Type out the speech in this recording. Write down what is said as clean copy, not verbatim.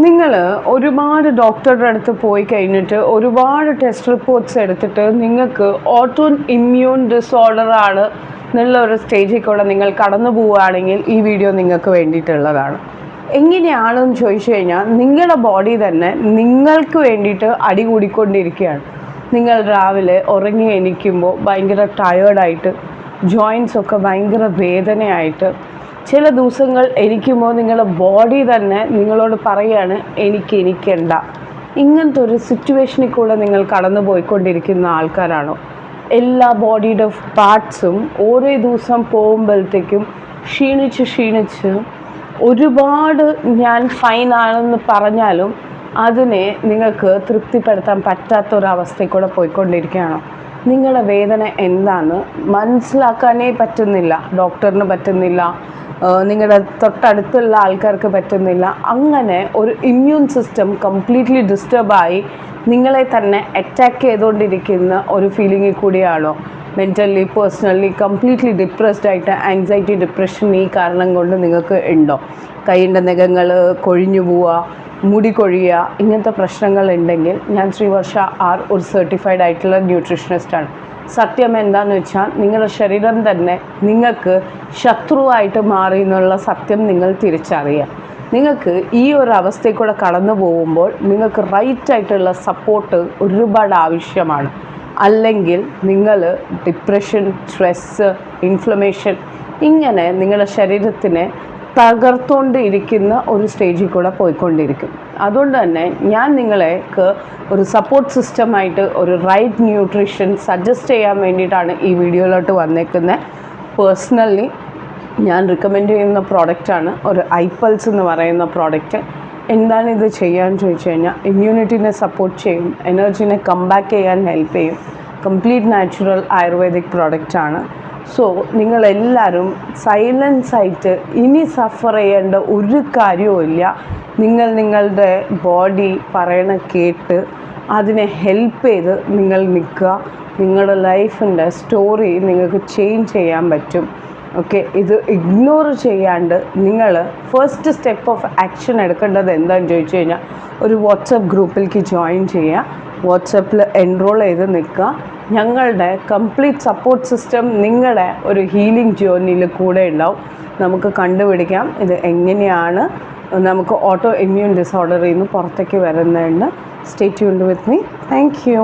നിങ്ങൾ ഒരുപാട് ഡോക്ടറുടെ അടുത്ത് പോയി കഴിഞ്ഞിട്ട് ഒരുപാട് ടെസ്റ്റ് റിപ്പോർട്ട്സ് എടുത്തിട്ട് നിങ്ങൾക്ക് ഓട്ടോ ഇമ്മ്യൂൺ ഡിസോർഡർ ആണ് എന്നുള്ള ഒരു സ്റ്റേജിൽ കൂടെ നിങ്ങൾ കടന്നു പോവുകയാണെങ്കിൽ ഈ വീഡിയോ നിങ്ങൾക്ക് വേണ്ടിയിട്ടുള്ളതാണ്. എങ്ങനെയാണെന്ന് ചോദിച്ചു കഴിഞ്ഞാൽ നിങ്ങളുടെ ബോഡി തന്നെ നിങ്ങൾക്ക് വേണ്ടിയിട്ട് അടി കൂടിക്കൊണ്ടിരിക്കുകയാണ്. നിങ്ങൾ രാവിലെ ഉറങ്ങി എണീക്കുമ്പോൾ ഭയങ്കര ടയേർഡായിട്ട്, ജോയിൻസൊക്കെ ഭയങ്കര വേദനയായിട്ട്, ചില ദിവസങ്ങൾ എണീക്കുമ്പോൾ നിങ്ങളുടെ ബോഡി തന്നെ നിങ്ങളോട് പറയുകയാണ് എനിക്കണ്ട. ഇങ്ങനത്തെ ഒരു സിറ്റുവേഷനിൽ കൂടെ നിങ്ങൾ കടന്നു പോയിക്കൊണ്ടിരിക്കുന്ന ആൾക്കാരാണോ? എല്ലാ ബോഡിയുടെ പാർട്സും ഓരോ ദിവസം പോകുമ്പോഴത്തേക്കും ക്ഷീണിച്ച് ഒരുപാട് ഞാൻ ഫൈനാണെന്ന് പറഞ്ഞാലും അതിനെ നിങ്ങൾക്ക് തൃപ്തിപ്പെടുത്താൻ പറ്റാത്തൊരവസ്ഥയിൽ കൂടെ പോയിക്കൊണ്ടിരിക്കുകയാണോ? നിങ്ങളുടെ വേദന എന്താണെന്ന് മനസ്സിലാക്കാനേ പറ്റുന്നില്ല, ഡോക്ടറിന് പറ്റുന്നില്ല, നിങ്ങളുടെ തൊട്ടടുത്തുള്ള ആൾക്കാർക്ക് പറ്റുന്നില്ല. അങ്ങനെ ഒരു ഇമ്മ്യൂൺ സിസ്റ്റം കംപ്ലീറ്റ്ലി ഡിസ്റ്റർബായി നിങ്ങളെ തന്നെ അറ്റാക്ക് ചെയ്തുകൊണ്ടിരിക്കുന്ന ഒരു ഫീലിങ്ങിൽ കൂടിയാണോ? മെൻ്റലി, പേഴ്സണലി കംപ്ലീറ്റ്ലി ഡിപ്രസ്ഡ് ആയിട്ട് ആങ്സൈറ്റി, ഡിപ്രഷൻ ഈ കാരണം കൊണ്ട് നിങ്ങൾക്ക് ഉണ്ടോ? കൈയിൻ്റെ നഖങ്ങൾ കൊഴിഞ്ഞു പോവുക, മുടി കൊഴിയുക, ഇങ്ങനത്തെ പ്രശ്നങ്ങൾ ഉണ്ടെങ്കിൽ ഞാൻ ശ്രീവർഷ ആർ ഒരു സർട്ടിഫൈഡ് ആയിട്ടുള്ള ന്യൂട്രീഷനിസ്റ്റാണ്. സത്യം എന്താണെന്ന് വെച്ചാൽ നിങ്ങളുടെ ശരീരം തന്നെ നിങ്ങൾക്ക് ശത്രുവായിട്ട് മാറി എന്നുള്ള സത്യം നിങ്ങൾ തിരിച്ചറിയുക. നിങ്ങൾക്ക് ഈ ഒരു അവസ്ഥയിൽ കൂടെ കടന്നു പോകുമ്പോൾ നിങ്ങൾക്ക് റൈറ്റായിട്ടുള്ള സപ്പോർട്ട് ഒരുപാട് ആവശ്യമാണ്. അല്ലെങ്കിൽ നിങ്ങൾ ഡിപ്രഷൻ, സ്ട്രെസ്സ്, ഇൻഫ്ലമേഷൻ ഇങ്ങനെ നിങ്ങളുടെ ശരീരത്തിനെ തകർത്തുകൊണ്ടിരിക്കുന്ന ഒരു സ്റ്റേജിൽ കൂടെ പോയിക്കൊണ്ടിരിക്കും. അതുകൊണ്ട് തന്നെ ഞാൻ നിങ്ങൾക്ക് ഒരു സപ്പോർട്ട് സിസ്റ്റമായിട്ട് ഒരു റൈറ്റ് ന്യൂട്രീഷൻ സജസ്റ്റ് ചെയ്യാൻ വേണ്ടിയിട്ടാണ് ഈ വീഡിയോയിലോട്ട് വന്നേക്കുന്നത്. പേഴ്സണലി ഞാൻ റിക്കമെൻഡ് ചെയ്യുന്ന പ്രോഡക്റ്റാണ് ഒരു ഐപൾസ് എന്ന് പറയുന്ന പ്രോഡക്റ്റ്. എന്താണ് ഇത് ചെയ്യാൻ ചോദിച്ചു കഴിഞ്ഞാൽ ഇമ്മ്യൂണിറ്റിനെ സപ്പോർട്ട് ചെയ്യും, എനർജീനെ കംബാക്ക് ചെയ്യാൻ ഹെൽപ്പ് ചെയ്യും. കംപ്ലീറ്റ് നാച്ചുറൽ ആയുർവേദിക് പ്രോഡക്റ്റാണ്. സോ നിങ്ങളെല്ലാവരും സൈലൻസായിട്ട് ഇനി സഫർ ചെയ്യേണ്ട ഒരു കാര്യവുമില്ല. നിങ്ങളുടെ ബോഡി പറയണ കേട്ട് അതിനെ ഹെൽപ്പ് ചെയ്ത് നിങ്ങൾ നിൽക്കുക. നിങ്ങളുടെ ലൈഫിൻ്റെ സ്റ്റോറി നിങ്ങൾക്ക് ചേഞ്ച് ചെയ്യാൻ പറ്റും. ഓക്കെ, ഇത് ഇഗ്നോർ ചെയ്യാണ്ട് നിങ്ങൾ ഫസ്റ്റ് സ്റ്റെപ്പ് ഓഫ് ആക്ഷൻ എടുക്കേണ്ടത് എന്താണെന്ന് ചോദിച്ചു കഴിഞ്ഞാൽ ഒരു വാട്സപ്പ് ഗ്രൂപ്പിലേക്ക് ജോയിൻ ചെയ്യുക, വാട്സപ്പിൽ എൻറോൾ ചെയ്ത് നിൽക്കുക. ഞങ്ങളുടെ കംപ്ലീറ്റ് സപ്പോർട്ട് സിസ്റ്റം നിങ്ങളുടെ ഒരു ഹീലിംഗ് ജേർണിയിൽ കൂടെ ഉണ്ടാവും. നമുക്ക് കണ്ടുപിടിക്കാം ഇത് എങ്ങനെയാണ് നമുക്ക് ഓട്ടോ ഇമ്മ്യൂൺ ഡിസോർഡറിൽ നിന്ന് പുറത്തേക്ക് വരുന്നതെന്ന്. Stay tuned with me. Thank you.